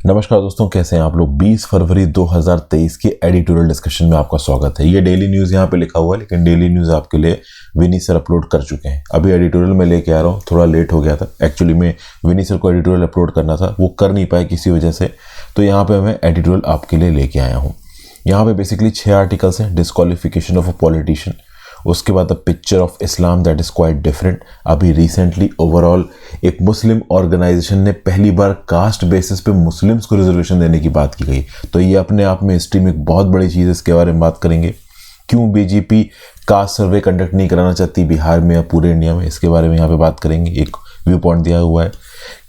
नमस्कार दोस्तों, कैसे हैं आप लोग। 20 फरवरी 2023 के एडिटोरियल डिस्कशन में आपका स्वागत है। ये डेली न्यूज़ यहाँ पे लिखा हुआ है, लेकिन डेली न्यूज़ आपके लिए विनी सर अपलोड कर चुके हैं। अभी एडिटोरियल में लेके आ रहा हूँ, थोड़ा लेट हो गया था। एक्चुअली में विनी सर को एडिटोरियल अपलोड करना था, वो कर नहीं पाए किसी वजह से, तो यहाँ पे मैं एडिटोरियल आपके लिए लेके आया हूँ। यहाँ पे बेसिकली 6 आर्टिकल्स हैं। डिस्क्वालिफिकेशन ऑफ अ पॉलिटिशियन, उसके बाद the picture of Islam that is quite different. अभी रिसेंटली ओवरऑल एक मुस्लिम ऑर्गेनाइजेशन ने पहली बार कास्ट बेसिस पे मुस्लिम्स को रिजर्वेशन देने की बात की गई, तो ये अपने आप में हिस्ट्री में एक बहुत बड़ी चीज़ है। इसके बारे में बात करेंगे। क्यों बीजेपी कास्ट सर्वे कंडक्ट नहीं कराना चाहती बिहार में या पूरे इंडिया में, इसके बारे में यहाँ पे बात करेंगे। एक व्यू पॉइंट दिया हुआ है।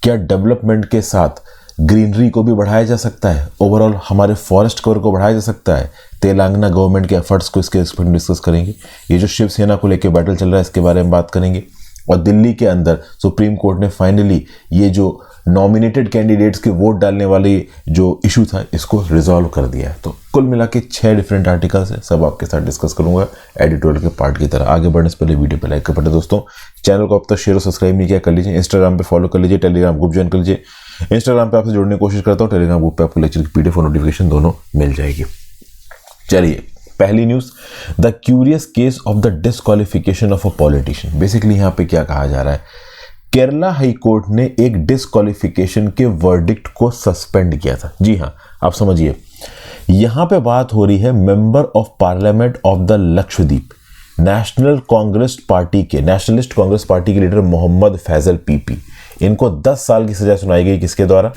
क्या डेवलपमेंट के साथ ग्रीनरी को भी बढ़ाया जा सकता है, ओवरऑल हमारे फॉरेस्ट कवर को बढ़ाया जा सकता है। तेलंगाना गवर्नमेंट के एफर्ट्स को इसके रिस्पेक्ट में डिस्कस करेंगे। ये जो शिवसेना को लेकर बैटल चल रहा है, इसके बारे में बात करेंगे। और दिल्ली के अंदर सुप्रीम कोर्ट ने फाइनली ये जो नॉमिनेटेड कैंडिडेट्स के वोट डालने वाली जो इशू था, इसको रिजॉल्व कर दिया है। तो कुल मिला के 6 डिफरेंट आर्टिकल्स हैं, सब आपके साथ डिस्कस करूंगा एडिटोरियल के पार्ट की तरह। आगे बढ़ने से पहले वीडियो पे लाइक कर पड़े दोस्तों। चैनल को अब तक शेयर और सब्सक्राइब नहीं किया, कर लीजिए। इंस्टाग्राम पे फॉलो कर लीजिए, टेलीग्राम ग्रुप ज्वाइन कर लीजिए। इंस्टाग्राम पे आपसे जुड़ने की कोशिश करता हूँ, टेलीग्राम ग्रुप पे आपको लेक्चर की पीडीएफ और नोटिफिकेशन दोनों मिल जाएगी। चलिए, पहली news, the curious case of the disqualification of a politician. Basically यहाँ पे क्या कहा जा रहा है, केरला हाई कोर्ट ने एक डिस्क्वालिफिकेशन के वर्डिक्ट को सस्पेंड किया था। जी हाँ, आप समझिए, यहाँ पे बात हो रही है member of parliament of the Lakshadweep nationalist Congress party के लीडर मोहम्मद फैजल पीपी। इनको 10 साल की सजा सुनाई गई, किसके द्वारा?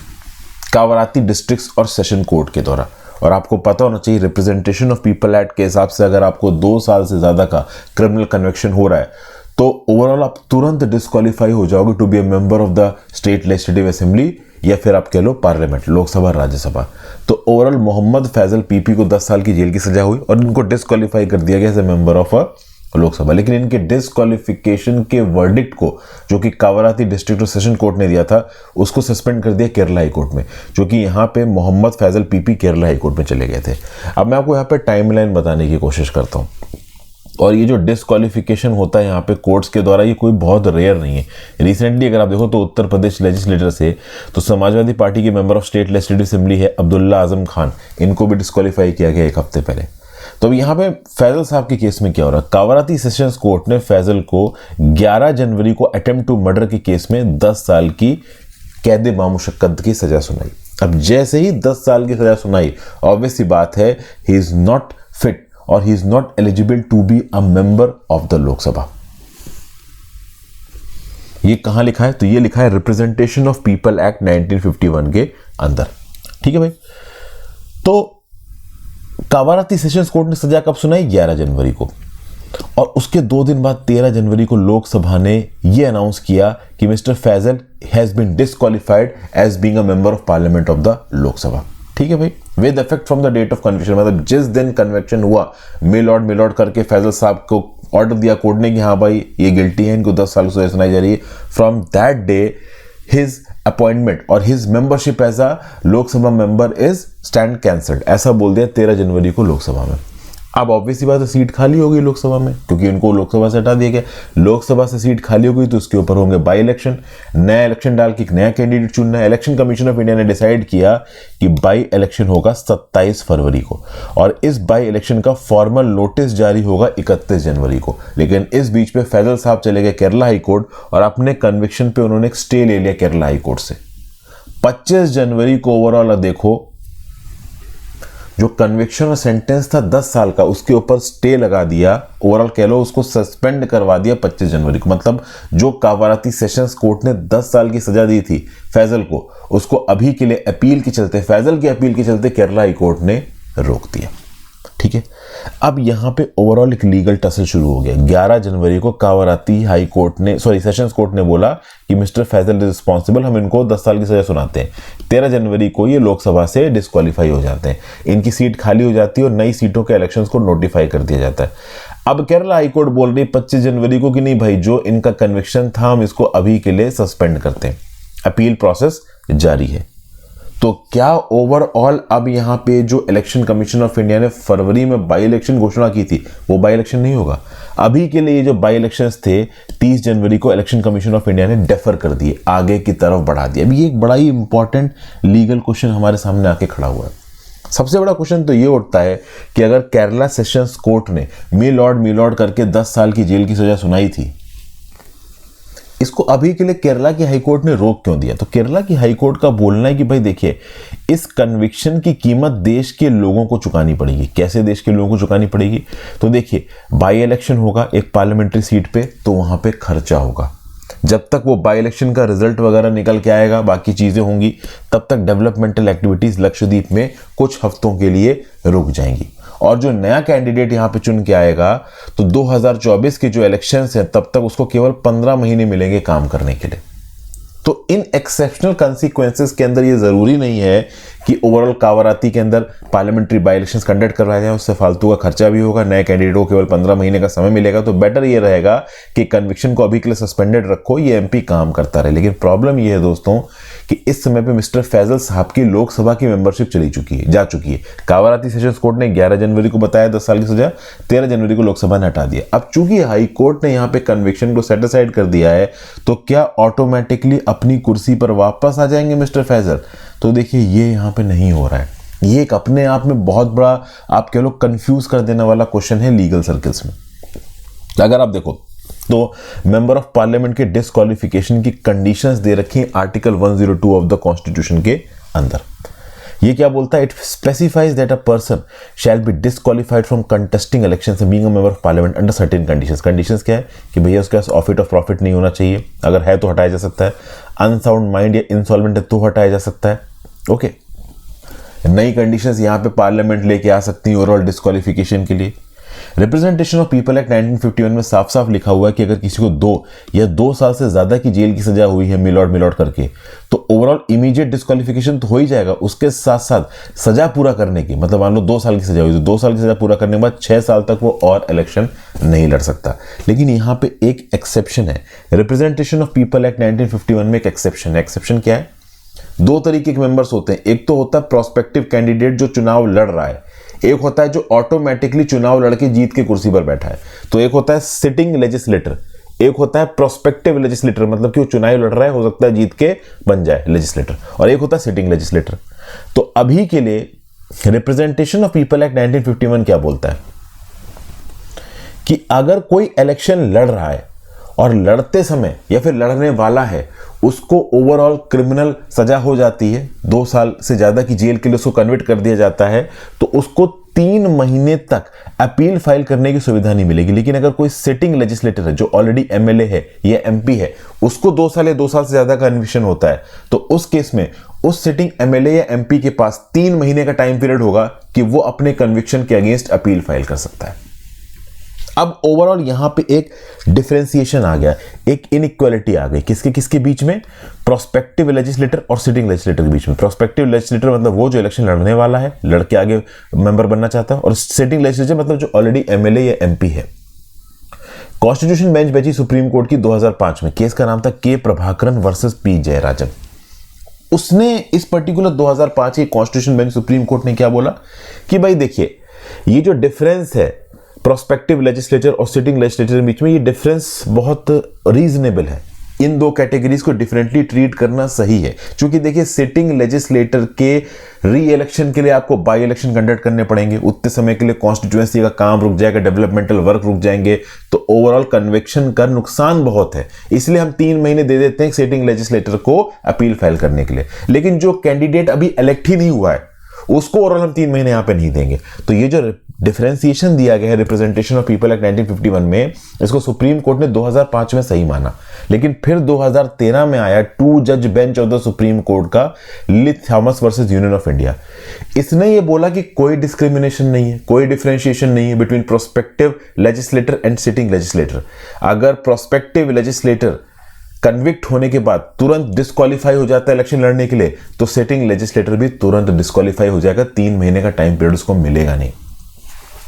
कावराती डिस्ट्रिक्ट और सेशन कोर्ट के द्वारा। और आपको पता होना चाहिए, रिप्रेजेंटेशन ऑफ पीपल एक्ट के हिसाब से अगर आपको 2 साल से ज्यादा का क्रिमिनल कन्विक्शन हो रहा है, तो ओवरऑल आप तुरंत डिस्क्वालीफाई हो जाओगे to be a member of the state legislative assembly, या फिर आप कह लो पार्लियामेंट, लोकसभा राज्यसभा। तो ओवरऑल मोहम्मद फैजल पीपी को 10 साल की जेल की सजा हुई और इनको डिस्क्वालीफाई कर दिया गया as a member of a Lok Sabha. लेकिन इनके डिस्क्वालिफिकेशन के वर्डिक्ट को, जो कि कावराती डिस्ट्रिक्ट और सेशन कोर्ट ने दिया था, उसको सस्पेंड कर दिया केरला हाई कोर्ट में, जो कि यहाँ पे Mohammed Faizal PP Kerala high court में चले गए थे। अब मैं आपको यहाँ पे टाइमलाइन बताने की कोशिश करता हूँ। और ये जो डिस्क्वालिफिकेशन होता है यहाँ पे कोर्ट्स के द्वारा, ये कोई बहुत रेयर नहीं है। रिसेंटली अगर आप देखो तो उत्तर प्रदेश लेजिस्लेटर से तो समाजवादी पार्टी के member of state legislative assembly है अब्दुल्ला आजम खान, इनको भी डिस्क्वालीफाई किया गया 1 हफ्ते पहले। तो यहाँ पे फैजल साहब के केस में क्या हो रहा है, कावराती सेशंस कोर्ट ने फैजल को 11 जनवरी को अटेम्प्ट टू मर्डर के केस में 10 साल की कैद बामुशक्कत की सजा सुनाई। अब जैसे ही 10 साल की सजा सुनाई, ऑब्वियस सी बात है, ही इज नॉट फिट और he is not eligible to be a member of the Lok Sabha. ये कहां लिखा है? तो ये लिखा है रिप्रेजेंटेशन ऑफ पीपल एक्ट 1951 के अंदर। ठीक है भाई। तो कावराती सेशंस कोर्ट ने सजा कब सुनाई? 11 जनवरी को। और उसके 2 दिन बाद 13 जनवरी को लोकसभा ने यह अनाउंस किया कि mister Faizal has been disqualified as being a member of parliament of the Lok Sabha. ठीक है भाई, with effect from the date of conviction, मतलब जिस दिन कन्विक्शन हुआ, मिलॉर्ड करके फैजल साहब को ऑर्डर दिया कोर्ट ने कि हाँ भाई ये गिल्टी है, इनको 10 साल सजा सुनाई जा रही है। From that day his appointment और his membership as a Lok Sabha member is stand cancelled, ऐसा बोल दिया 13 जनवरी को लोकसभा में। अब ऑब्वियसली बात है, सीट खाली होगी लोकसभा में, क्योंकि इनको लोकसभा से हटा दिया गया। लोकसभा से सीट खाली हो गई तो उसके ऊपर होंगे बाई इलेक्शन, नया इलेक्शन डाल के एक नया कैंडिडेट चुनना है। इलेक्शन कमीशन ऑफ इंडिया ने डिसाइड किया कि बाई इलेक्शन होगा 27 फरवरी को, और इस बाई इलेक्शन का फॉर्मल नोटिस जारी होगा 31 जनवरी को। लेकिन इस बीच पे फैजल साहब चले गए केरला हाई कोर्ट और अपने कन्विक्शन पे उन्होंने एक स्टे ले लिया केरला हाई कोर्ट से। 25 जनवरी को ओवरऑल देखो, जो कन्विक्शन और सेंटेंस था 10 साल का, उसके ऊपर स्टे लगा दिया। ओवरऑल कह लो उसको सस्पेंड करवा दिया 25 जनवरी को। मतलब जो कावराती सेशंस कोर्ट ने 10 साल की सजा दी थी फैजल को, उसको अभी के लिए अपील के चलते, फैजल की अपील के चलते केरला हाई कोर्ट ने रोक दिया। ठीक है। अब यहां पे ओवरऑल एक लीगल टसल शुरू हो गया। 11 जनवरी को कावराती हाई कोर्ट ने, सेशंस कोर्ट ने बोला कि मिस्टर फैजल इज रिस्पॉन्सिबल, हम इनको 10 साल की सजा सुनाते हैं। 13 जनवरी को ये लोकसभा से डिस्क्वालीफाई हो जाते हैं, इनकी सीट खाली हो जाती है और नई सीटों के इलेक्शंस को नोटिफाई कर दिया जाता है। अब केरला हाई कोर्ट बोल रही 25 जनवरी को कि नहीं भाई, जो इनका कन्विक्शन था हम इसको अभी के लिए सस्पेंड करते हैं, अपील प्रोसेस जारी है। तो क्या ओवरऑल अब यहाँ पे जो इलेक्शन कमीशन ऑफ इंडिया ने फरवरी में बाई इलेक्शन घोषणा की थी वो बाई इलेक्शन नहीं होगा? अभी के लिए जो बाई इलेक्शंस थे 30 जनवरी को इलेक्शन कमीशन ऑफ इंडिया ने डेफर कर दिए, आगे की तरफ बढ़ा दिया। अभी एक बड़ा ही इंपॉर्टेंट लीगल क्वेश्चन हमारे सामने आके खड़ा हुआ है। सबसे बड़ा क्वेश्चन तो ये उठता है कि अगर केरला सेशंस कोर्ट ने मी लॉर्ड करके 10 साल की जेल की सजा सुनाई थी, इसको अभी के लिए केरला की हाईकोर्ट ने रोक क्यों दिया? तो केरला की हाईकोर्ट का बोलना है कि भाई देखिए, इस कन्विक्शन की कीमत देश के लोगों को चुकानी पड़ेगी। कैसे देश के लोगों को चुकानी पड़ेगी? तो देखिए, बाई इलेक्शन होगा एक पार्लियामेंट्री सीट पे, तो वहां पे खर्चा होगा। जब तक वो बाई इलेक्शन का रिजल्ट वगैरह निकल के आएगा, बाकी चीजें होंगी, तब तक डेवलपमेंटल एक्टिविटीज लक्षद्वीप में कुछ हफ्तों के लिए रुक जाएंगी। और जो नया कैंडिडेट यहां पे चुन के आएगा, तो 2024 के जो इलेक्शंस हैं तब तक उसको केवल 15 महीने मिलेंगे काम करने के लिए। तो इन एक्सेप्शनल कंसीक्वेंसेस के अंदर ये जरूरी नहीं है कि ओवरऑल कावराती के अंदर पार्लियामेंट्री बाई इलेक्शंस कंडक्ट करवाए जाए, उससे फालतू का खर्चा भी होगा, नए कैंडिडेट को केवल 15 महीने का समय मिलेगा। तो बेटर ये रहेगा कि कन्विक्शन को अभी के लिए सस्पेंडेड रखो, ये एमपी काम करता रहे। लेकिन प्रॉब्लम ये है दोस्तों कि इस समय पे मिस्टर फैजल साहब की लोकसभा की मेंबरशिप जा चुकी है। कावराती सेशंस कोर्ट ने 11 जनवरी को बताया 10 साल की सजा, 13 जनवरी को लोकसभा ने हटा दिया। अब चूंकि हाई कोर्ट ने यहाँ पे कन्विक्शन को सेट असाइड कर दिया है, तो क्या ऑटोमेटिकली अपनी कुर्सी पर वापस आ जाएंगे मिस्टर फैजल? तो देखिए, ये यहाँ पे नहीं हो रहा है। ये एक अपने आप में बहुत बड़ा, आप कह लो, कंफ्यूज कर देने वाला क्वेश्चन है लीगल सर्कल्स में। अगर आप देखो तो मेंबर ऑफ पार्लियामेंट के डिस्क्वालिफिकेशन की कंडीशंस दे रखी हैं आर्टिकल 102 ऑफ द कॉन्स्टिट्यूशन के अंदर। ये क्या बोलता है? It specifies that a person shall be disqualified from contesting elections and being a member of parliament under certain conditions. Conditions क्या है? कि भैया उसके पास ऑफिट ऑफ प्रॉफिट नहीं होना चाहिए, अगर है तो हटाया जा सकता है। अनसाउंड माइंड या इंसॉल्वेंट है तो हटाया जा सकता है। ओके, नई कंडीशंस यहां पे पार्लियामेंट लेके आ सकती है ओवरऑल डिस्क्वालिफिकेशन के लिए। रिप्रेजेंटेशन ऑफ पीपल एक्ट 1951 में साफ साफ लिखा हुआ है कि अगर किसी को 2 साल से ज्यादा की जेल की सजा हुई है मिलॉर्ड करके, तो ओवरऑल इमीडिएट डिस्क्वालिफिकेशन तो हो ही जाएगा। उसके साथ साथ सजा पूरा करने की, मतलब मान लो 2 साल की सजा हुई, तो 2 साल की सजा पूरा करने के बाद 6 साल तक वो और इलेक्शन नहीं लड़ सकता। लेकिन यहाँ पे एक एक्सेप्शन है। रिप्रेजेंटेशन ऑफ पीपल एक्ट 1951 में एक एक्सेप्शन है। एक्सेप्शन क्या है? 2 तरीके के मेंबर्स होते हैं। एक तो होता है प्रोस्पेक्टिव कैंडिडेट जो चुनाव लड़ रहा है, एक होता है जो ऑटोमेटिकली चुनाव लड़के जीत के कुर्सी पर बैठा है। तो एक होता है सिटिंग लेजिस्लेटर, एक होता है प्रोस्पेक्टिव लेजिस्लेटर, मतलब कि वो चुनाव लड़ रहा है, हो सकता है जीत के बन जाए लेजिस्लेटर, और एक होता है सिटिंग लेजिस्लेटर। तो अभी के लिए रिप्रेजेंटेशन ऑफ पीपल एक्ट 1951 क्या बोलता है कि अगर कोई इलेक्शन लड़ रहा है और लड़ते समय या फिर लड़ने वाला है, उसको ओवरऑल क्रिमिनल सजा हो जाती है, 2 साल से ज्यादा की जेल के लिए उसको कन्वर्ट कर दिया जाता है, तो उसको 3 महीने तक अपील फाइल करने की सुविधा नहीं मिलेगी। लेकिन अगर कोई सिटिंग लेजिस्लेटर है जो ऑलरेडी एमएलए है या एमपी है, उसको 2 साल या 2 साल से ज्यादा का कन्विक्शन होता है, तो उस केस में उस सिटिंग एमएलए या एमपी के पास 3 महीने का टाइम पीरियड होगा कि वो अपने कन्विक्शन के अगेंस्ट अपील फाइल कर सकता है। अब ओवरऑल यहां पे एक डिफरेंशिएशन आ गया, एक इनइक्वालिटी आ गई। किसके किसके बीच में? प्रोस्पेक्टिव लेजिस्लेटर और सिटिंग लेजिस्लेटर के बीच में। प्रोस्पेक्टिव लेजिस्लेटर मतलब वो जो इलेक्शन लड़ने वाला है, लड़के आगे मेंबर बनना चाहता है, और सिटिंग लेजिस्लेटर मतलब जो ऑलरेडी एमएलए या एमपी है। कॉन्स्टिट्यूशन बेंच बैठी सुप्रीम कोर्ट की 2005 में, केस का नाम था के प्रभाकरन वर्सेस पी जयराजन। उसने इस पर्टिकुलर 2005 की कॉन्स्टिट्यूशन बेंच सुप्रीम कोर्ट ने क्या बोला कि भाई देखिए, ये जो डिफरेंस है प्रोस्पेक्टिव लेजिस्लेटर और सिटिंग लेजिस्लेटर के बीच में, ये डिफरेंस बहुत रीजनेबल है। इन 2 कैटेगरीज को डिफरेंटली ट्रीट करना सही है। क्योंकि देखिए, सिटिंग लेजिस्लेटर के री इलेक्शन के लिए आपको बाई इलेक्शन कंडक्ट करने पड़ेंगे, उतने समय के लिए कॉन्स्टिट्यूएंसी का काम रुक जाएगा, डेवलपमेंटल वर्क रुक जाएंगे, तो ओवरऑल कन्विक्शन का नुकसान बहुत है। इसलिए हम 3 महीने दे देते हैं सिटिंग लेजिस्लेटर को अपील फाइल करने के लिए। लेकिन जो कैंडिडेट अभी इलेक्ट ही नहीं हुआ है, उसको ओवरऑल हम 3 महीने यहां पे नहीं देंगे। तो ये जो डिफरेंशिएशन दिया गया है रिप्रेजेंटेशन ऑफ पीपल एक्ट 1951 में, इसको सुप्रीम कोर्ट ने 2005 में सही माना। लेकिन फिर 2013 में आया 2 जज bench of the Supreme Court का, लिथ Thomas versus Union of India. इसने ये बोला कि कोई डिस्क्रिमिनेशन नहीं है, कोई डिफरेंशिएशन नहीं है between prospective legislator and sitting legislator. अगर प्रोस्पेक्टिव लेजिस्लेटर कन्विक्ट होने के बाद तुरंत डिस्क्वालीफाई हो जाता है इलेक्शन लड़ने के लिए, तो सिटिंग लेजिस्लेटर भी तुरंत डिस्क्वालीफाई हो जाएगा, 3 महीने का टाइम पीरियड उसको मिलेगा नहीं।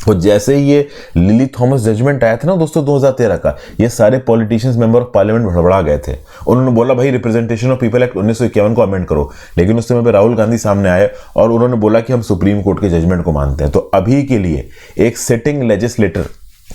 और जैसे ही ये लिली थॉमस जजमेंट आया था ना दोस्तों 2013 का, ये सारे पॉलिटिशियंस मेंबर ऑफ पार्लियामेंट भड़बड़ा गए थे। उन्होंने बोला भाई रिप्रेजेंटेशन ऑफ पीपल एक्ट 1951 को अमेंड करो, लेकिन उस समय पे राहुल गांधी सामने आए और उन्होंने बोला कि हम सुप्रीम कोर्ट के जजमेंट को मानते हैं। तो अभी के लिए एक सिटिंग लेजिस्लेटर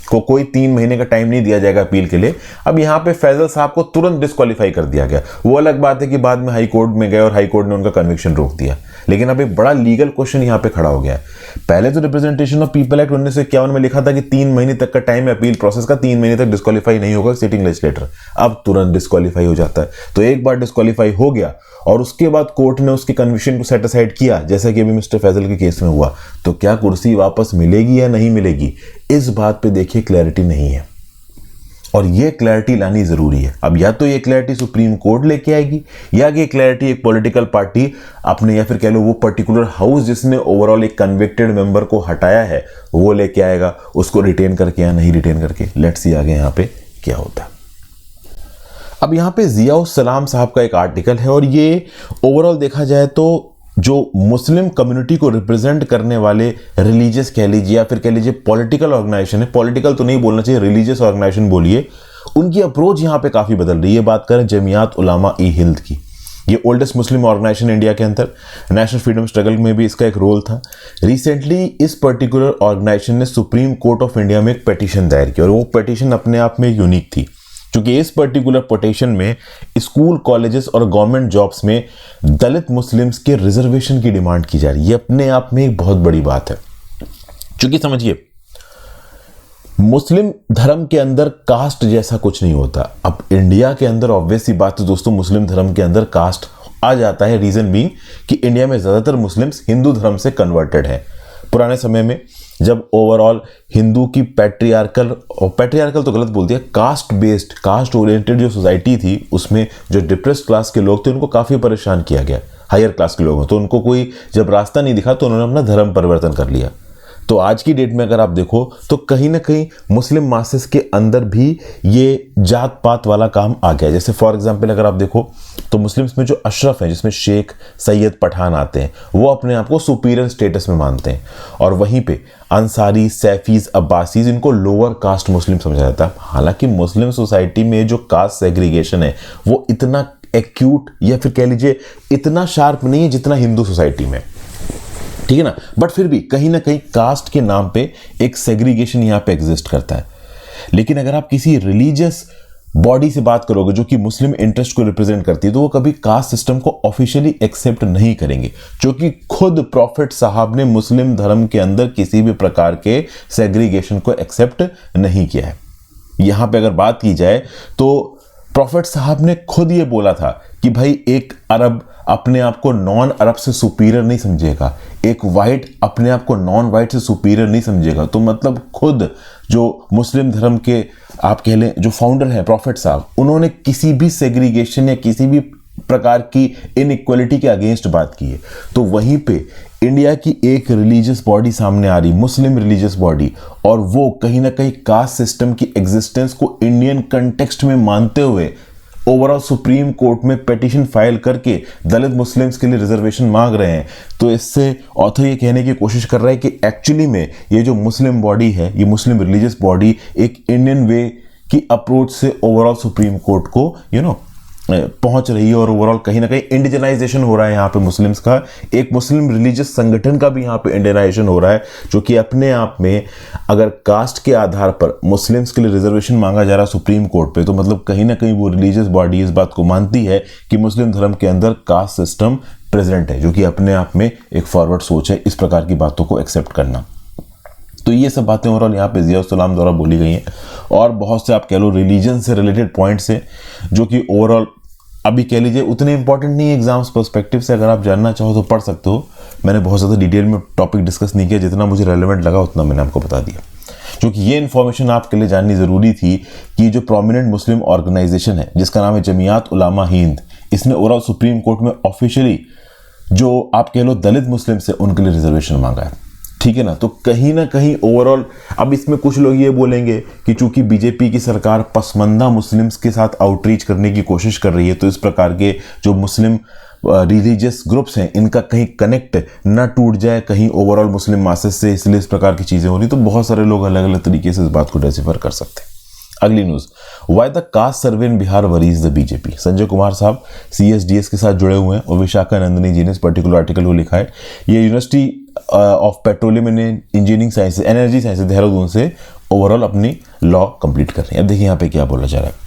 को कोई 3 महीने का टाइम नहीं दिया जाएगा अपील के लिए। अब यहाँ पे फैजल साहब को तुरंत डिस्क्वालीफाई कर दिया गया। वो अलग बात है कि बाद में हाई कोर्ट में गए और हाई कोर्ट ने उनका कन्विक्शन रोक दिया, लेकिन अब एक बड़ा लीगल क्वेश्चन यहाँ पे खड़ा हो गया है। पहले तो रिप्रेजेंटेशन ऑफ पीपल एक्ट 1951 में लिखा था कि 3 महीने तक का टाइम है अपील प्रोसेस का, 3 महीने तक डिस्क्वालीफाई नहीं होगा सिटिंग लेजिस्लेटर। अब तुरंत डिस्क्वालीफाई हो जाता है। तो एक बार डिस्क्वालीफाई हो गया और उसके बाद कोर्ट ने उसके कन्विक्शन को सेट असाइड किया, जैसा कि अभी मिस्टर फैजल के केस में हुआ, तो क्या कुर्सी वापस मिलेगी या नहीं मिलेगी, इस बात पे देखिए क्लैरिटी नहीं है। और ये क्लैरिटी लानी जरूरी है। अब या तो ये क्लैरिटी सुप्रीम कोर्ट लेके आएगी, या ये क्लैरिटी एक पॉलिटिकल पार्टी अपने, या फिर कह लो वो पर्टिकुलर हाउस जिसने ओवरऑल एक कन्विक्टेड मेंबर को हटाया है, वो लेके आएगा, उसको रिटेन करके या नहीं रिटेन करके। लेट्स सी आगे यहाँ पे क्या होता है। अब यहाँ पे जियाउस सलाम साहब का एक आर्टिकल है, और ये ओवरऑल देखा जाए तो जो मुस्लिम कम्युनिटी को रिप्रेजेंट करने वाले रिलीजियस कह लीजिए या फिर कह लीजिए पॉलिटिकल ऑर्गेनाइजेशन है, पॉलिटिकल तो नहीं बोलना चाहिए, रिलीजियस ऑर्गेनाइजेशन बोलिए, उनकी अप्रोच यहाँ पे काफ़ी बदल रही है। बात करें जमियात उलामा ई हिंद की, ये ओल्डेस्ट मुस्लिम ऑर्गेनाइजेशन इंडिया के अंदर, नेशनल फ्रीडम स्ट्रगल में भी इसका एक रोल था। रिसेंटली इस पर्टिकुलर ऑर्गेनाइजेशन ने सुप्रीम कोर्ट ऑफ इंडिया में एक पिटीशन दायर की, और वो पिटीशन अपने आप में यूनिक थी, क्योंकि इस पर्टिकुलर पिटीशन में स्कूल, कॉलेजेस और गवर्नमेंट जॉब्स में दलित मुस्लिम्स के रिजर्वेशन की डिमांड की जा रही है। ये अपने आप में एक बहुत बड़ी बात है, क्योंकि समझिए मुस्लिम धर्म के अंदर कास्ट जैसा कुछ नहीं होता। अब इंडिया के अंदर ऑब्वियस सी बात है दोस्तों, मुस्लिम धर्म के अंदर कास्ट आ जाता है, रीजन बीइंग कि इंडिया में ज्यादातर मुस्लिम्स हिंदू धर्म से कन्वर्टेड है। पुराने समय में जब ओवरऑल हिंदू की पैट्रियार्कल तो गलत बोल दिया, कास्ट बेस्ड, कास्ट ओरिएंटेड जो सोसाइटी थी, उसमें जो डिप्रेस्ड क्लास के लोग थे उनको काफ़ी परेशान किया गया। हायर क्लास के लोग, तो उनको कोई जब रास्ता नहीं दिखा तो उन्होंने अपना धर्म परिवर्तन कर लिया। तो आज की डेट में अगर आप देखो तो कहीं ना कहीं मुस्लिम मासेस के अंदर भी ये जात पात वाला काम आ गया। जैसे फॉर एग्जांपल अगर आप देखो तो मुस्लिम्स में जो अशरफ हैं, जिसमें शेख, सैयद, पठान आते हैं, वो अपने आप को सुपीरियर स्टेटस में मानते हैं, और वहीं पे अंसारी, सैफीज, अब्बासीज, इनको लोअर कास्ट मुस्लिम समझा जाता है। हालांकि मुस्लिम सोसाइटी में जो कास्ट सेग्रीगेशन है वो इतना एक्यूट या फिर कह लीजिए इतना शार्प नहीं है जितना हिंदू सोसाइटी में, ठीक है ना, बट फिर भी कहीं ना कहीं कास्ट के नाम पे एक सेग्रीगेशन यहां पे एग्जिस्ट करता है। लेकिन अगर आप किसी रिलीजियस बॉडी से बात करोगे जो कि मुस्लिम इंटरेस्ट को रिप्रेजेंट करती है, तो वो कभी कास्ट सिस्टम को ऑफिशियली एक्सेप्ट नहीं करेंगे, क्योंकि खुद प्रॉफिट साहब ने मुस्लिम धर्म के अंदर किसी भी प्रकार के सेग्रीगेशन को एक्सेप्ट नहीं किया है। यहां पे अगर बात की जाए तो प्रॉफिट साहब ने खुद ये बोला था कि भाई एक अरब अपने आप को नॉन अरब से सुपीरियर नहीं समझेगा, एक वाइट अपने आप को नॉन वाइट से सुपीरियर नहीं समझेगा। तो मतलब खुद जो मुस्लिम धर्म के आप कह लें जो फाउंडर हैं प्रॉफिट साहब, उन्होंने किसी भी सेग्रीगेशन या किसी भी प्रकार की इनइक्वालिटी के अगेंस्ट बात की है। तो वहीं पे इंडिया की एक रिलीजियस बॉडी सामने आ रही, मुस्लिम रिलीजियस बॉडी, और वो कहीं ना कहीं कास्ट सिस्टम की एग्जिस्टेंस को इंडियन कंटेक्स्ट में मानते हुए ओवरऑल सुप्रीम कोर्ट में पिटीशन फाइल करके दलित मुस्लिम्स के लिए रिजर्वेशन मांग रहे हैं। तो इससे ऑथर ये कहने की कोशिश कर रहा है कि एक्चुअली में ये जो मुस्लिम बॉडी है, ये मुस्लिम रिलीजियस बॉडी एक इंडियन वे की अप्रोच से ओवरऑल सुप्रीम कोर्ट को पहुंच रही है, और ओवरऑल कहीं ना कहीं इंडिजनाइजेशन हो रहा है यहाँ पे मुस्लिम्स का। एक मुस्लिम रिलीजियस संगठन का भी यहाँ पे इंडियनाइजेशन हो रहा है, जो कि अपने आप में अगर कास्ट के आधार पर मुस्लिम्स के लिए रिजर्वेशन मांगा जा रहा है सुप्रीम कोर्ट पे, तो मतलब कहीं ना कहीं वो रिलीजियस बॉडी इस बात को मानती है कि मुस्लिम धर्म के अंदर कास्ट सिस्टम प्रेजेंट है, जो कि अपने आप में एक फॉरवर्ड सोच है इस प्रकार की बातों को एक्सेप्ट करना। तो ये सब बातें ओवरऑल यहाँ पे जियाउस सलाम द्वारा बोली गई हैं, और बहुत से आप कह लो रिलीजन से रिलेटेड पॉइंट्स हैं जो कि ओवरऑल अभी कह लीजिए उतने इंपॉर्टेंट नहीं है एग्जाम्स पर्सपेक्टिव से। अगर आप जानना चाहो तो पढ़ सकते हो। मैंने बहुत ज़्यादा डिटेल में टॉपिक डिस्कस नहीं किया, जितना मुझे रेलेवेंट लगा उतना मैंने आपको बता दिया, क्योंकि ये इन्फॉर्मेशन आपके लिए जाननी ज़रूरी थी कि जो प्रोमिनेंट मुस्लिम ऑर्गेनाइजेशन है जिसका नाम है जमियात उलामा हिंद, इसने ओवरऑल सुप्रीम कोर्ट में ऑफिशियली जो आप कह लो दलित मुस्लिम से उनके लिए रिजर्वेशन मांगा है, ठीक है ना। तो कहीं ना कहीं ओवरऑल अब इसमें कुछ लोग ये बोलेंगे कि चूंकि बीजेपी की सरकार पसमंदा मुस्लिम्स के साथ आउटरीच करने की कोशिश कर रही है, तो इस प्रकार के जो मुस्लिम रिलीजियस ग्रुप्स हैं इनका कहीं कनेक्ट ना टूट जाए कहीं ओवरऑल मुस्लिम मासेस से, इसलिए इस प्रकार की चीज़ें हो रही। तो बहुत सारे लोग अलग अलग तरीके से इस बात को डेसिफर कर सकते हैं। अगली news, why the cast survey in Bihar worries the BJP. Sanjay Kumar साहब CSDS के साथ जुड़े हुए हैं और विशाखा नंदिनी जी ने इस पर्टिकुलर आर्टिकल को लिखा है। ये university of petroleum and engineering sciences, energy sciences Dehradun से ओवरऑल अपनी लॉ कंप्लीट कर रहे हैं। अब देखिए यहाँ पे क्या बोला जा रहा है।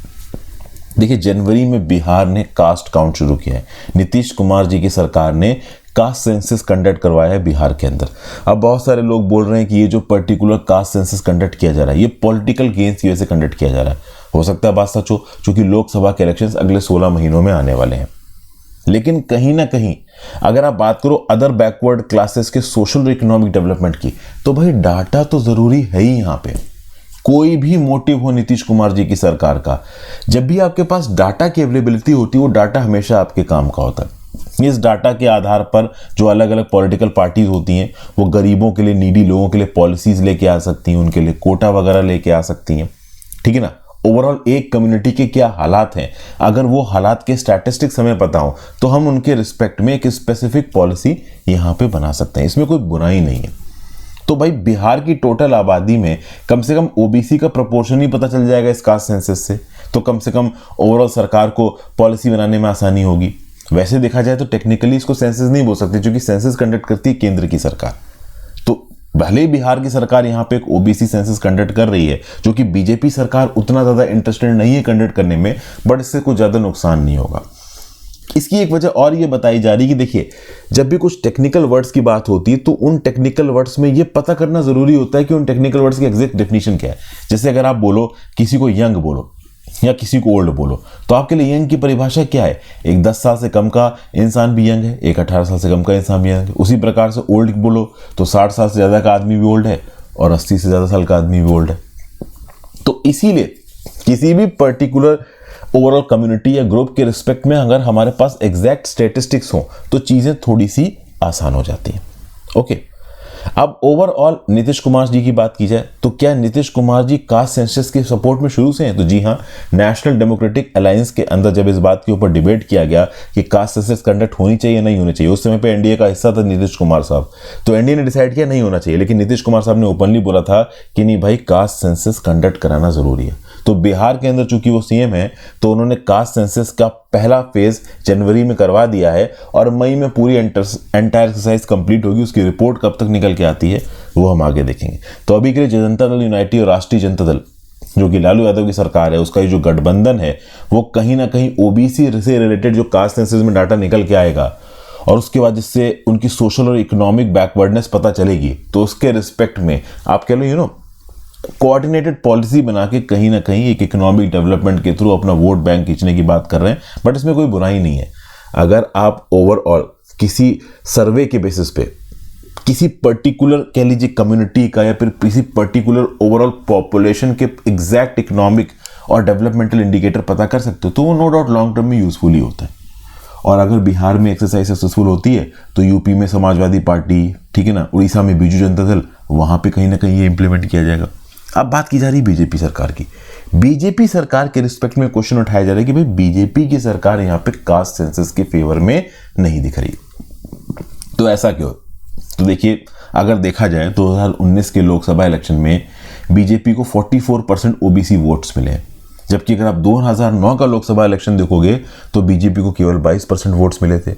देखिए, जनवरी में बिहार ने कास्ट काउंट शुरू किया है। नीतीश कुमार जी की सरकार ने कास्ट सेंसस कंडक्ट करवाया है बिहार के अंदर। अब बहुत सारे लोग बोल रहे हैं कि ये जो पर्टिकुलर कास्ट सेंसस कंडक्ट किया जा रहा है ये पॉलिटिकल गेन्स की वजह से कंडक्ट किया जा रहा है। हो सकता है बात सच हो, क्योंकि लोकसभा के इलेक्शंस अगले 16 महीनों में आने वाले हैं। लेकिन कहीं ना कहीं अगर आप बात करो अदर बैकवर्ड क्लासेस के सोशल और इकोनॉमिक डेवलपमेंट की, तो भाई डाटा तो जरूरी है ही। यहाँ पे कोई भी मोटिव हो नीतीश कुमार जी की सरकार का, जब भी आपके पास डाटा की अवेलेबिलिटी होती है वो डाटा हमेशा आपके काम का होता है। इस डाटा के आधार पर जो अलग अलग पॉलिटिकल पार्टीज होती हैं वो गरीबों के लिए, नीडी लोगों के लिए पॉलिसीज लेके आ सकती हैं, उनके लिए कोटा वगैरह लेके आ सकती हैं, ठीक है ना। ओवरऑल एक कम्युनिटी के क्या हालात हैं, अगर वो हालात के स्टैटिस्टिक्स हमें पता हो तो हम उनके रिस्पेक्ट में एक स्पेसिफिक पॉलिसी यहाँ पे बना सकते हैं। इसमें कोई बुराई नहीं है। तो भाई बिहार की टोटल आबादी में कम से कम ओबीसी का प्रपोर्शन ही पता चल जाएगा इस कास्ट सेंसस से, तो कम से कम ओवरऑल सरकार को पॉलिसी बनाने में आसानी होगी। वैसे देखा जाए तो टेक्निकली इसको सेंसस नहीं बोल सकते, क्योंकि सेंसस कंडक्ट करती है केंद्र की सरकार। तो भले ही बिहार की सरकार यहाँ पे एक ओबीसी सेंसस कंडक्ट कर रही है, जो कि बीजेपी सरकार उतना ज़्यादा इंटरेस्टेड नहीं है कंडक्ट करने में, बट इससे कुछ ज़्यादा नुकसान नहीं होगा। इसकी एक वजह और ये बताई जा रही है कि देखिए, जब भी कुछ टेक्निकल वर्ड्स की बात होती है तो उन टेक्निकल वर्ड्स में ये पता करना जरूरी होता है कि उन टेक्निकल वर्ड्स की एग्जैक्ट डेफिनेशन क्या है। जैसे अगर आप बोलो किसी को यंग बोलो या किसी को ओल्ड बोलो, तो आपके लिए यंग की परिभाषा क्या है? एक 10 साल से कम का इंसान भी यंग है, एक 18 साल से कम का इंसान भी यंग है। उसी प्रकार से ओल्ड बोलो तो 60 साल से ज़्यादा का आदमी भी ओल्ड है और 80 से ज़्यादा साल का आदमी भी ओल्ड है। तो इसीलिए किसी भी पर्टिकुलर ओवरऑल कम्युनिटी या ग्रुप के रिस्पेक्ट में अगर हमारे पास एग्जैक्ट स्टैटिस्टिक्स हो तो चीज़ें थोड़ी सी आसान हो जाती हैं। ओके, अब ओवरऑल नीतीश कुमार जी की बात की जाए तो क्या नीतीश कुमार जी कास्ट सेंसस के सपोर्ट में शुरू से हैं? तो जी हाँ, नेशनल डेमोक्रेटिक अलायंस के अंदर जब इस बात के ऊपर डिबेट किया गया कि कास्ट सेंसस कंडक्ट होनी चाहिए नहीं होनी चाहिए, उस समय पे एनडीए का हिस्सा था नीतीश कुमार साहब, तो एनडीए ने डिसाइड किया नहीं होना चाहिए, लेकिन नीतीश कुमार साहब ने ओपनली बोला था कि नहीं भाई, कास्ट सेंसस कंडक्ट कराना जरूरी है। तो बिहार के अंदर चूंकि वो सीएम है तो उन्होंने कास्ट सेंसस का पहला फेज जनवरी में करवा दिया है और मई में पूरी एंटायर एक्सरसाइज कंप्लीट होगी। उसकी रिपोर्ट कब तक निकल के आती है वो हम आगे देखेंगे। तो अभी के लिए जनता दल यूनाइटेड और राष्ट्रीय जनता दल जो कि लालू यादव की सरकार है, उसका जो गठबंधन है वो कहीं ना कहीं ओबीसी से रिलेटेड जो कास्ट सेंसस में डाटा निकल के आएगा और उसके बाद जिससे उनकी सोशल और इकोनॉमिक बैकवर्डनेस पता चलेगी, तो उसके रिस्पेक्ट में आप कह लो कोऑर्डिनेटेड पॉलिसी बना के कहीं ना कहीं एक इकोनॉमिक डेवलपमेंट के थ्रू अपना वोट बैंक खींचने की बात कर रहे हैं। बट इसमें कोई बुराई नहीं है। अगर आप ओवरऑल किसी सर्वे के बेसिस पे किसी पर्टिकुलर कह लीजिए कम्युनिटी का या फिर किसी पर्टिकुलर ओवरऑल पॉपुलेशन के एग्जैक्ट इकोनॉमिक और डेवलपमेंटल इंडिकेटर पता कर सकते हो तो वो नो डाउट लॉन्ग टर्म में यूजफुल ही होता है। और अगर बिहार में एक्सरसाइज सक्सेसफुल होती है तो यूपी में समाजवादी पार्टी, ठीक है ना, उड़ीसा में बीजू जनता दल, वहाँ पे कहीं ना कहीं ये इंप्लीमेंट किया जाएगा। अब बात की जा रही है बीजेपी सरकार की। बीजेपी सरकार के रिस्पेक्ट में क्वेश्चन उठाया जा रहा है कि भाई बीजेपी की सरकार यहाँ पे कास्ट सेंसस के फेवर में नहीं दिख रही, तो ऐसा क्यों? तो देखिए, अगर देखा जाए 2019 के लोकसभा इलेक्शन में बीजेपी को 44% ओबीसी वोट्स मिले, जबकि अगर आप 2009 का लोकसभा इलेक्शन देखोगे तो बीजेपी को केवल 22% वोट्स मिले थे।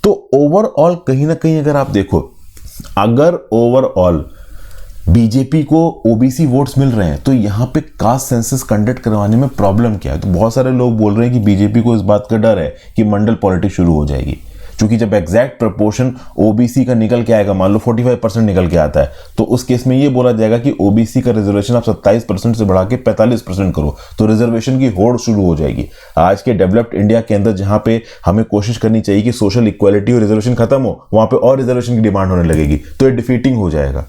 तो ओवरऑल कहीं ना कहीं अगर आप देखो, अगर ओवरऑल बीजेपी को ओबीसी वोट्स मिल रहे हैं तो यहाँ पे कास्ट सेंसस कंडक्ट करवाने में प्रॉब्लम क्या है? तो बहुत सारे लोग बोल रहे हैं कि बीजेपी को इस बात का डर है कि मंडल पॉलिटिक्स शुरू हो जाएगी, क्योंकि जब एग्जैक्ट प्रपोर्शन ओबीसी का निकल के आएगा, मान लो 45% निकल के आता है, तो उस केस में ये बोला जाएगा कि ओबीसी का रिजर्वेशन आप 27% से बढ़ा के 45% करो, तो रिजर्वेशन की होड़ शुरू हो जाएगी। आज के डेवलप्ड इंडिया के अंदर जहां पे हमें कोशिश करनी चाहिए कि सोशल इक्वालिटी और रिजर्वेशन खत्म हो, वहां पे और रिजर्वेशन की डिमांड होने लगेगी, तो ये डिफीटिंग हो जाएगा।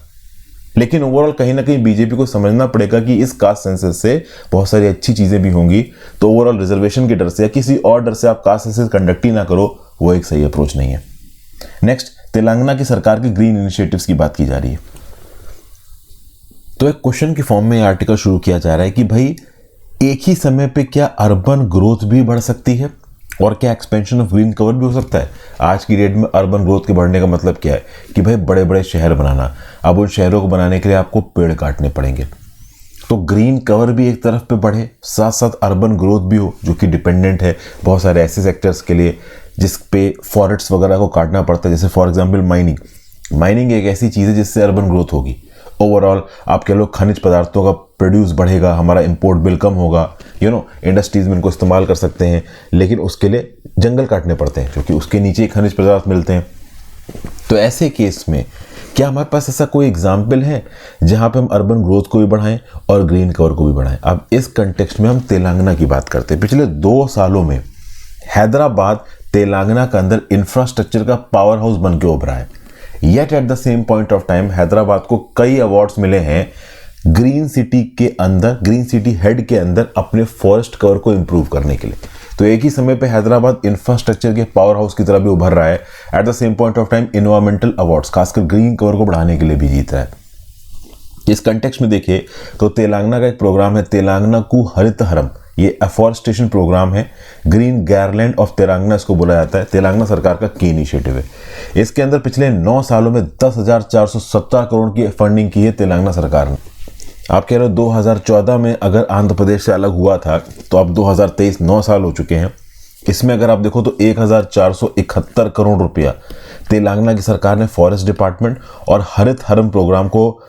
लेकिन ओवरऑल कहीं ना कहीं बीजेपी को समझना पड़ेगा कि इस कास्ट सेंसस से बहुत सारी अच्छी चीजें भी होंगी, तो ओवरऑल रिजर्वेशन के डर से या किसी और डर से आप कास्ट सेंसस कंडक्ट ही ना करो, वो एक सही अप्रोच नहीं है। नेक्स्ट, तेलंगाना की सरकार के ग्रीन इनिशिएटिव्स की बात की जा रही है। तो एक क्वेश्चन के फॉर्म में यह आर्टिकल शुरू किया जा रहा है कि भाई एक ही समय पे क्या अर्बन ग्रोथ भी बढ़ सकती है? और क्या एक्सपेंशन ऑफ ग्रीन कवर भी हो सकता है? आज की डेट में अर्बन ग्रोथ के बढ़ने का मतलब क्या है कि भाई बड़े बड़े शहर बनाना, अब उन शहरों को बनाने के लिए आपको पेड़ काटने पड़ेंगे। तो ग्रीन कवर भी एक तरफ पे बढ़े, साथ साथ अर्बन ग्रोथ भी हो, जो कि डिपेंडेंट है बहुत सारे ऐसे सेक्टर्स के लिए जिस पे फॉरेस्ट्स वगैरह को काटना पड़ता है, जैसे फॉर एग्जांपल माइनिंग। माइनिंग एक ऐसी चीज़ है जिससे अर्बन ग्रोथ होगी। ओवरऑल आप कह लो खनिज पदार्थों का प्रोड्यूस बढ़ेगा, हमारा इंपोर्ट बिल कम होगा, इंडस्ट्रीज में इनको इस्तेमाल कर सकते हैं, लेकिन उसके लिए जंगल काटने पड़ते हैं क्योंकि उसके नीचे ही खनिज पदार्थ मिलते हैं। तो ऐसे केस में क्या हमारे पास ऐसा कोई एग्जाम्पल है जहां पे हम अर्बन ग्रोथ को भी बढ़ाएं और ग्रीन कवर को भी बढ़ाएं? अब इस कंटेक्स्ट में हम तेलंगाना की बात करते हैं। पिछले 2 सालों में हैदराबाद तेलंगाना के अंदर इंफ्रास्ट्रक्चर का पावर हाउस बन के उभरा है। Yet eight the same point of time Hyderabad को कई अवार्ड्स मिले हैं ग्रीन सिटी के अंदर, ग्रीन सिटी हेड के अंदर अपने फॉरेस्ट कवर को इंप्रूव करने के लिए। तो एक ही समय पे हैदराबाद इंफ्रास्ट्रक्चर के पावर हाउस की तरह भी उभर रहा है, eight the same point of time environmental awards खासकर ग्रीन कवर को बढ़ाने के लिए भी जीत रहा है। इस कंटेक्स्ट में देखिए तो तेलंगाना का एक प्रोग्राम है तेलंगाना कु हरित हरम, ये अफॉरेस्टेशन प्रोग्राम है, ग्रीन गारलैंड ऑफ तेलंगाना इसको बोला जाता है। तेलंगाना सरकार का की इनिशिएटिव है। इसके अंदर पिछले 9 सालों में 10,417 करोड़ की फंडिंग की है तेलंगाना सरकार ने। आप कह रहे हो 2014 में अगर आंध्र प्रदेश से अलग हुआ था तो अब 2023 9 साल हो चुके हैं। इसमें अगर आप देखो तो 1,471 करोड़ रुपया तेलंगाना की सरकार ने फॉरेस्ट डिपार्टमेंट और हरित हरम प्रोग्राम को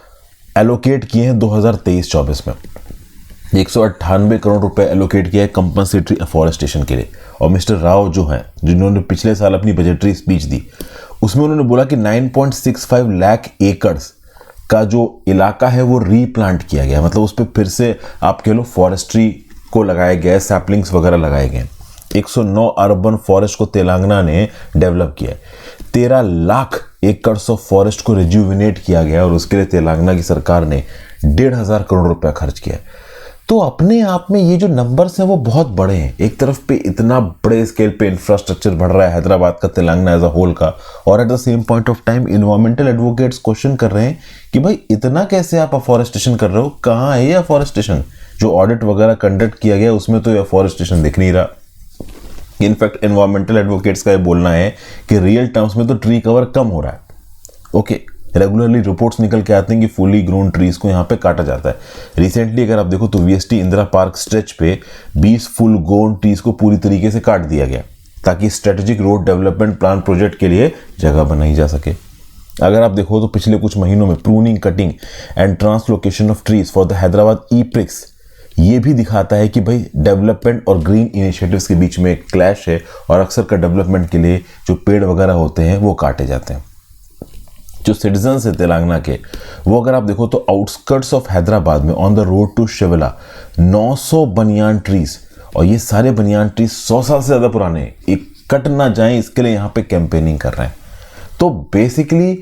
एलोकेट किए हैं 2023-24 में। 198 करोड़ रुपए एलोकेट किया है कंपनसेटरी अफॉरेस्टेशन के लिए। और मिस्टर राव जो हैं, जिन्होंने पिछले साल अपनी बजटरी स्पीच दी, उसमें उन्होंने बोला कि 9.65 लाख एकड़्स का जो इलाका है वो रीप्लांट किया गया, मतलब उस पर फिर से आप कह लो फॉरेस्ट्री को लगाया गया है, सैपलिंग्स वगैरह लगाए गए। 109 अर्बन फॉरेस्ट को तेलंगाना ने डेवलप किया है। 13 लाख एकड़ ऑफ फॉरेस्ट को रिज्यूविनेट किया गया और उसके लिए तेलंगाना की सरकार ने 1,500 करोड़ रुपया खर्च किया। तो अपने आप में ये जो नंबर्स हैं वो बहुत बड़े हैं। एक तरफ पे इतना बड़े स्केल पे इंफ्रास्ट्रक्चर बढ़ रहा है हैदराबाद का, तेलंगाना एज अ होल का, और at the same point of time environmental advocates question कर रहे हैं कि भाई इतना कैसे आप अफॉरेस्टेशन कर रहे हो, कहाँ है ये अफॉरेस्टेशन? जो ऑडिट वगैरह कंडक्ट किया गया उसमें तो ये अफॉरेस्टेशन दिख नहीं रहा। इनफैक्ट एनवायरमेंटल एडवोकेट्स का ये बोलना है कि रियल टर्म्स में तो ट्री कवर कम हो रहा है। ओके, रेगुलरली रिपोर्ट्स निकल के आते हैं कि फुली ग्रोन ट्रीज को यहाँ पे काटा जाता है। रिसेंटली अगर आप देखो तो वीएसटी इंदिरा पार्क स्ट्रेच पे 20 फुल ग्रोन ट्रीज को पूरी तरीके से काट दिया गया ताकि strategic road development plan project के लिए जगह बनाई जा सके। अगर आप देखो तो पिछले कुछ महीनों में pruning, cutting and translocation of trees for the Hyderabad E Prix ये भी दिखाता है कि भाई डेवलपमेंट और ग्रीन इनिशिएटिव्स के बीच में एक क्लैश है और अक्सर का डेवलपमेंट के लिए जो पेड़ वगैरह होते हैं वो काटे जाते हैं। जो सिटीजन्स है तेलंगाना के, वो अगर आप देखो तो आउटस्कर्ट्स ऑफ हैदराबाद में ऑन द रोड टू शिवला 900 बनियान ट्रीज, और ये सारे बनियान ट्रीज 100 साल से ज़्यादा पुराने हैं, एक कट ना जाए इसके लिए यहाँ पे कैंपेनिंग कर रहे हैं। तो बेसिकली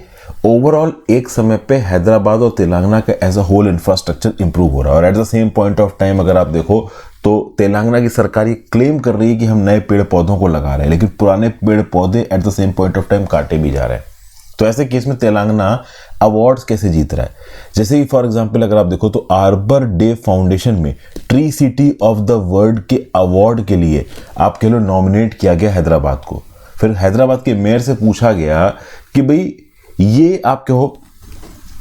ओवरऑल एक समय पे हैदराबाद और तेलंगाना का as a whole infrastructure improve हो रहा है। और at the same point of time अगर आप देखो तो तेलंगाना की सरकार ये क्लेम कर रही है कि हम नए पेड़ पौधों को लगा रहे हैं, लेकिन पुराने पेड़ पौधे eight the same point of time काटे भी जा रहे हैं। तो ऐसे केस में तेलंगाना अवार्ड्स कैसे जीत रहा है? जैसे कि फॉर एग्जांपल अगर आप देखो तो आर्बर डे फाउंडेशन में tree city of the world के अवार्ड के लिए आप कह लो नॉमिनेट किया गया हैदराबाद को। फिर हैदराबाद के मेयर से पूछा गया कि भाई ये आप कहो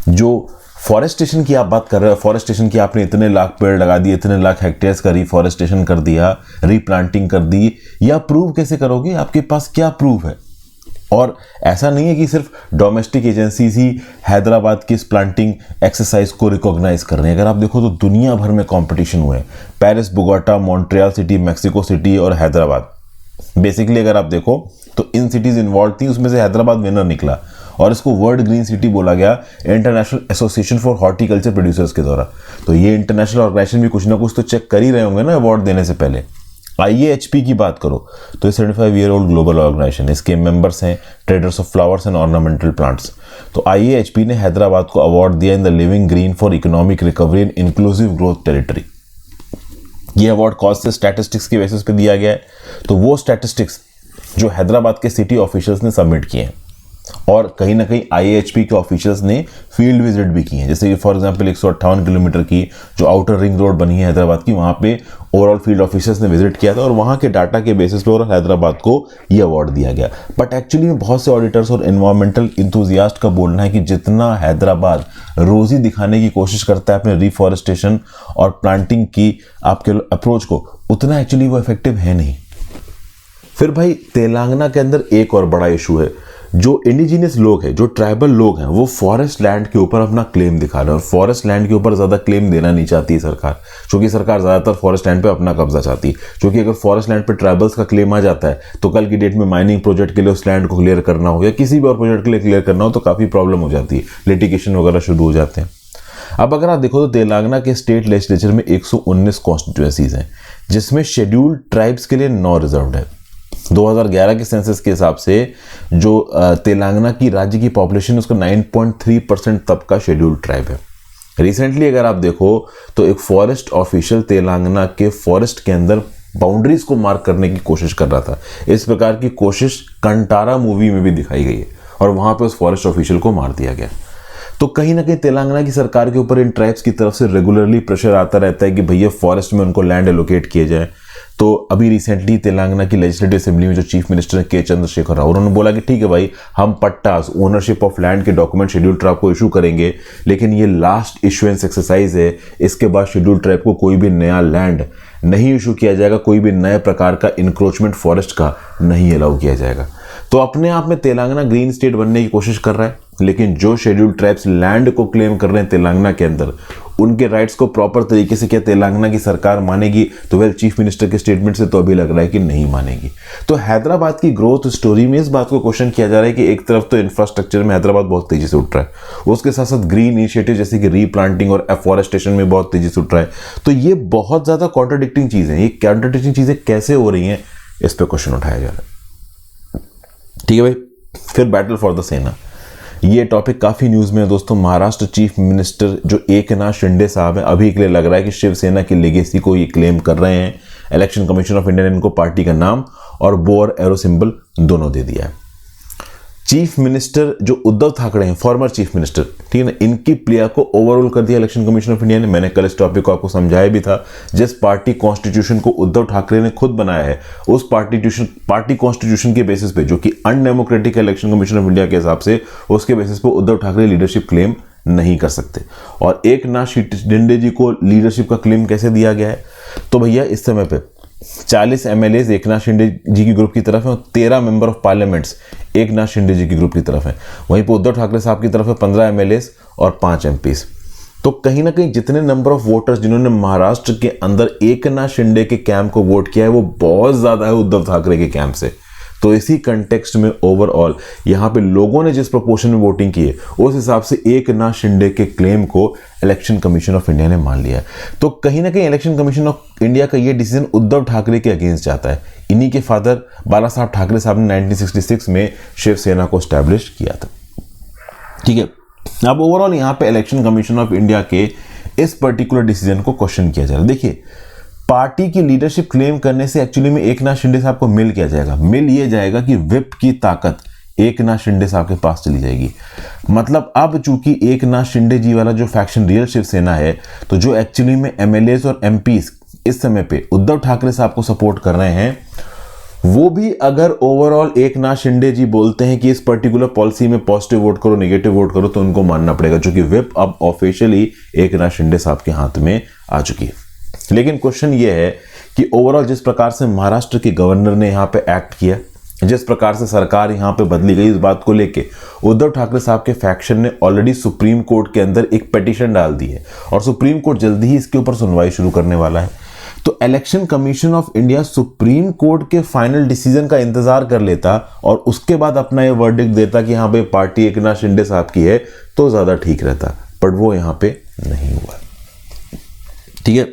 जो फॉरेस्टेशन की आप बात कर रहे हो, फॉरेस्टेशन की आपने इतने लाख पेड़ लगा दिए, इतने लाख हेक्टेयर्स का रिफॉरेस्टेशन कर दिया, रीप्लांटिंग कर दी, या प्रूव कैसे करोगे? आपके पास क्या प्रूफ है? और ऐसा नहीं है कि सिर्फ डोमेस्टिक एजेंसीज ही हैदराबाद की इस प्लांटिंग एक्सरसाइज को रिकॉग्नाइज कर रहे हैं। अगर आप देखो तो दुनिया भर में कंपटीशन हुए हैं, Paris, Bogota, Montreal city, Mexico city और हैदराबाद। बेसिकली अगर आप देखो तो इन सिटीज इन्वॉल्व थी, उसमें से हैदराबाद विनर निकला और इसको वर्ल्ड ग्रीन सिटी बोला गया international association for horticulture producers के द्वारा। तो ये इंटरनेशनल ऑर्गेनाइजेशन भी कुछ ना कुछ तो चेक कर ही रहे होंगे ना अवार्ड देने से पहले। IAHP की बात करो तो ये 75 ईयर ओल्ड ग्लोबल ऑर्गेनाइजेशन, इसके मेंबर्स हैं traders of flowers and ornamental plants. तो IAHP ने हैदराबाद को अवार्ड दिया in the living green for economic recovery and inclusive growth territory. ये अवार्ड कौन से स्टैटिस्टिक्स के बेसिस पे दिया गया है? तो वो स्टैटिस्टिक्स जो हैदराबाद के सिटी ऑफिशियल्स ने सबमिट किए हैं। और कहीं ना कहीं IAHP के ऑफिशियल्स ने फील्ड विजिट भी की है, जैसे कि फॉर एग्जांपल 158 किलोमीटर की जो आउटर रिंग रोड बनी है हैदराबाद की, वहाँ पे ओवरऑल फील्ड ऑफिसर्स ने विजिट किया था और वहाँ के डाटा के बेसिस पे ओवरऑल हैदराबाद को ये अवार्ड दिया गया। बट एक्चुअली में बहुत से ऑडिटर्स और एनवायरमेंटल इंथुजियास्ट का बोलना है कि जितना हैदराबाद रोजी दिखाने की कोशिश करता है अपने रिफॉरेस्टेशन और प्लांटिंग की आपके अप्रोच को, उतना एक्चुअली वो इफेक्टिव है नहीं। फिर भाई तेलंगाना के अंदर एक और बड़ा इशू है, जो इंडिजिनियस लोग हैं, जो ट्राइबल लोग हैं, वो फॉरेस्ट लैंड के ऊपर अपना क्लेम दिखा रहे हैं और फॉरेस्ट लैंड के ऊपर ज़्यादा क्लेम देना नहीं चाहती है सरकार, क्योंकि सरकार ज़्यादातर फॉरेस्ट लैंड पे अपना कब्जा चाहती है। क्योंकि अगर फॉरेस्ट लैंड पे ट्राइबल्स का क्लेम आ जाता है तो कल की डेट में माइनिंग प्रोजेक्ट के लिए उस लैंड को क्लियर करना हो या किसी भी और प्रोजेक्ट के लिए क्लियर करना हो तो काफ़ी प्रॉब्लम हो जाती है, लिटिगेशन वगैरह शुरू हो जाते हैं। अब अगर आप देखो तो तेलंगाना के स्टेट लेजिस्लेचर में 119 कॉन्स्टिट्यूएंसीज हैं, जिसमें शेड्यूल्ड ट्राइब्स के लिए 9 रिजर्व्ड है। 2011 के सेंसस के हिसाब से जो तेलंगाना की राज्य की पॉपुलेशन है उसका 9.3% तब का शेड्यूल्ड ट्राइब है। रिसेंटली अगर आप देखो तो एक फॉरेस्ट ऑफिशियल तेलंगाना के फॉरेस्ट के अंदर बाउंड्रीज को मार्क करने की कोशिश कर रहा था। इस प्रकार की कोशिश कंटारा मूवी में भी दिखाई गई है और वहां पे उस फॉरेस्ट ऑफिशियल को मार दिया गया। तो कहीं ना कहीं तेलंगाना की सरकार के ऊपर इन ट्राइब्स की तरफ से रेगुलरली प्रेशर आता रहता है कि भैया फॉरेस्ट में उनको लैंड एलोकेट किए जाए। तो अभी रिसेंटली तेलंगाना की लेजिस्लेटिव असेंबली में जो चीफ मिनिस्टर के चंद्रशेखर राव, उन्होंने बोला कि ठीक है भाई, हम पट्टास ओनरशिप ऑफ लैंड के डॉक्यूमेंट शेड्यूल ट्राइब को इशू करेंगे, लेकिन ये लास्ट इशुएंस एक्सरसाइज है, इसके बाद शेड्यूल ट्राइब को कोई भी नया लैंड नहीं इशू किया जाएगा, कोई भी नए प्रकार का इंक्रोचमेंट फॉरेस्ट का नहीं अलाउ किया जाएगा। तो अपने आप में तेलंगाना ग्रीन स्टेट बनने की कोशिश कर रहा है, लेकिन जो शेड्यूल्ड ट्राइब्स लैंड को क्लेम कर रहे हैं तेलंगाना के अंदर, उनके राइट्स को प्रॉपर तरीके से क्या तेलंगाना की सरकार मानेगी? तो वेल चीफ मिनिस्टर के स्टेटमेंट से तो अभी लग रहा है कि नहीं मानेगी। तो हैदराबाद की ग्रोथ स्टोरी में इस बात को क्वेश्चन किया जा रहा है कि एक तरफ तो इंफ्रास्ट्रक्चर में हैदराबाद बहुत तेजी से उठ रहा है, उसके साथ साथ ग्रीन इनिशिएटिव जैसे कि रीप्लांटिंग और एफॉरेस्टेशन में बहुत तेजी से उठ रहा है। तो ये बहुत ज्यादा कॉन्ट्राडिक्टिंग चीजें, ये कॉन्ट्राडिक्टिंग चीजें कैसे हो रही हैं, इस पर क्वेश्चन उठाया जा रहा है। ठीक है भाई, फिर बैटल फॉर द सेना, ये टॉपिक काफी न्यूज में है दोस्तों। महाराष्ट्र चीफ मिनिस्टर जो एकनाथ शिंदे साहब हैं, अभी के लिए लग रहा है कि शिवसेना की लेगेसी को ये क्लेम कर रहे हैं। इलेक्शन कमीशन ऑफ इंडिया ने इनको पार्टी का नाम और बो और एरो सिंबल दोनों दे दिया है। चीफ मिनिस्टर जो उद्धव ठाकरे हैं, फॉर्मर चीफ मिनिस्टर, ठीक है ना, इनकी प्लेयर को ओवरऑल कर दिया इलेक्शन कमीशन ऑफ इंडिया ने। मैंने कल इस टॉपिक को आपको समझाया भी था। जिस पार्टी कॉन्स्टिट्यूशन को उद्धव ठाकरे ने खुद बनाया है, उस पार्टी कॉन्स्टिट्यूशन के बेसिस पे, जो कि undemocratic election commission of India के हिसाब से, उसके बेसिस पे उद्धव ठाकरे लीडरशिप क्लेम नहीं कर सकते। और एकनाथ शिंदे जी को लीडरशिप का क्लेम कैसे दिया गया है? तो भैया इस समय पे 40 MLAs एकनाथ शिंदे जी की ग्रुप की तरफ है और 13 member of parliaments Eknath Shinde ji की ग्रुप की तरफ है। वहीं पर उद्धव ठाकरे साहब की तरफ है 15 MLAs और 5 MPs। तो कहीं ना कहीं जितने नंबर ऑफ वोटर्स जिन्होंने महाराष्ट्र के अंदर एकनाथ शिंदे के कैंप को वोट किया है, वो बहुत ज्यादा है उद्धव ठाकरे के कैंप से। तो इसी कंटेक्स्ट में ओवरऑल यहाँ पे लोगों ने जिस प्रोपोर्शन में वोटिंग की है, उस हिसाब से एकनाथ शिंदे के क्लेम को इलेक्शन कमीशन ऑफ इंडिया ने मान लिया है। तो कहीं ना कहीं इलेक्शन कमीशन ऑफ इंडिया का ये डिसीजन उद्धव ठाकरे के अगेंस्ट जाता है। इन्हीं के फादर बाला साहब ठाकरे साहब ने 1966 में शिवसेना को स्टैब्लिश किया था। ठीक है, अब ओवरऑल यहाँ पे इलेक्शन कमीशन ऑफ इंडिया के इस पर्टिकुलर डिसीजन को क्वेश्चन किया जा रहा है। देखिए, पार्टी की लीडरशिप क्लेम करने से एक्चुअली में एकनाथ शिंदे साहब को मिल क्या जाएगा? मिल ये जाएगा कि विप की ताकत एकनाथ शिंदे साहब के पास चली जाएगी। मतलब अब चूंकि एकनाथ शिंदे जी वाला जो फैक्शन रियल शिवसेना है, तो जो एक्चुअली में MLAs और MPs इस समय पे उद्धव ठाकरे साहब को सपोर्ट कर रहे हैं, वो भी अगर ओवरऑल एकनाथ शिंदे जी बोलते हैं कि इस पर्टिकुलर पॉलिसी में पॉजिटिव वोट करो, नेगेटिव वोट करो, तो उनको मानना पड़ेगा, क्योंकि विप अब ऑफिशियली एकनाथ शिंदे साहब के हाथ में आ चुकी है। लेकिन क्वेश्चन ये है कि ओवरऑल जिस प्रकार से महाराष्ट्र के गवर्नर ने यहाँ पे एक्ट किया, जिस प्रकार से सरकार यहाँ पे बदली गई, इस बात को लेके उद्धव ठाकरे साहब के फैक्शन ने ऑलरेडी सुप्रीम कोर्ट के अंदर एक पिटीशन डाल दी है और सुप्रीम कोर्ट जल्दी ही इसके ऊपर सुनवाई शुरू करने वाला है। तो election commission of India supreme court के फाइनल डिसीजन का इंतजार कर लेता और उसके बाद अपना ये वर्डिक्ट देता कि हाँ भाई पार्टी एकनाथ शिंदे साहब की है, तो ज्यादा ठीक रहता, बट वो यहाँ पे नहीं हुआ। ठीक है,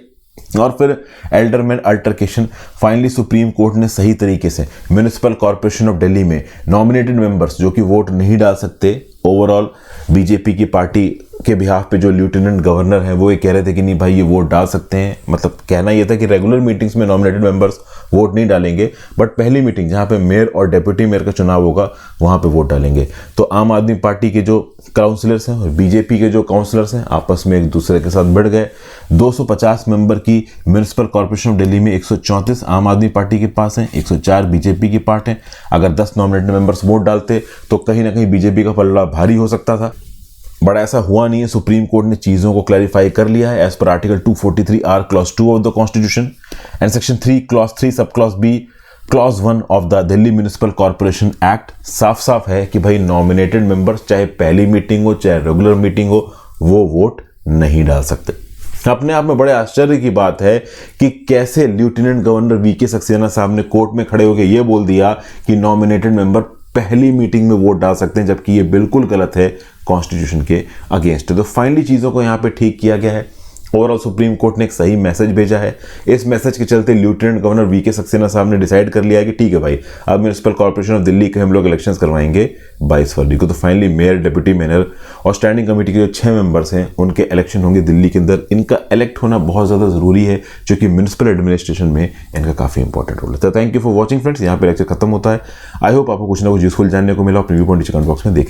और फिर alderman altercation, finally supreme court ने सही तरीके से म्युनिसिपल कॉर्पोरेशन ऑफ दिल्ली में नॉमिनेटेड मेंबर्स जो कि वोट नहीं डाल सकते, ओवरऑल बीजेपी की पार्टी के बिहाफ पे जो लेफ्टिनेंट गवर्नर हैं वो ये कह रहे थे कि नहीं भाई ये वोट डाल सकते हैं, मतलब कहना ये था कि रेगुलर मीटिंग्स में नॉमिनेटेड मेंबर्स वोट नहीं डालेंगे, बट पहली मीटिंग जहाँ पे मेयर और डेप्यूटी मेयर का चुनाव होगा वहाँ पे वोट डालेंगे। तो आम आदमी पार्टी के जो काउंसलर्स हैं और बीजेपी के जो काउंसलर्स हैं आपस में एक दूसरे के साथ भिड़ गए। 250 मेंबर की म्यूनिसिपल कॉर्पोरेशन ऑफ दिल्ली में 134 आम आदमी पार्टी के पास हैं, 104 बीजेपी के पार्ट हैं। अगर 10 नॉमिनेटेड मेंबर्स वोट डालते तो कहीं ना कहीं बीजेपी का पलड़ा भारी हो सकता था, बट ऐसा हुआ नहीं है। सुप्रीम कोर्ट ने चीजों को क्लैरिफाई कर लिया है। As per article 243R clause 2 of the constitution and section 3 clause 3 sub clause B clause 1 of the Delhi municipal corporation act साफ साफ है कि भाई नॉमिनेटेड मेंबर्स चाहे पहली मीटिंग हो चाहे रेगुलर मीटिंग हो वो वोट नहीं डाल सकते। अपने आप में बड़े आश्चर्य की बात है कि कैसे लेफ्टिनेंट गवर्नर वीके सक्सेना साहब ने कोर्ट में खड़े होकर यह बोल दिया कि नॉमिनेटेड मेंबर पहली मीटिंग में वोट डाल सकते हैं, जबकि ये बिल्कुल गलत है, कॉन्स्टिट्यूशन के अगेंस्ट है। तो फाइनली चीज़ों को यहाँ पे ठीक किया गया है। ओवरऑल सुप्रीम कोर्ट ने एक सही मैसेज भेजा है। इस मैसेज के चलते लेफ्टिनेंट गवर्नर वीके सक्सेना साहब ने डिसाइड कर लिया है कि ठीक है भाई, अब म्यूनिसिपल कॉर्पोरेशन ऑफ दिल्ली के हम लोग इलेक्शंस करवाएंगे 22 फरवरी को। तो फाइनली मेयर, डिप्टी मेयर और स्टैंडिंग कमेटी के जो 6 मेंबर्स हैं उनके इलेक्शन होंगे दिल्ली के अंदर। इनका इलेक्ट होना बहुत ज़्यादा ज़रूरी है क्योंकि म्यूनिसिपल एडमिनिस्ट्रेशन में इनका काफ़ी इंपॉर्टेंट रोल है। तो thank you for watching friends, यहाँ पे लेक्चर खत्म होता है। आई होप आपको कुछ ना कुछ यूजफुल जानने को मिला। अपने व्यू पॉइंट कमेंट बॉक्स में देखिए।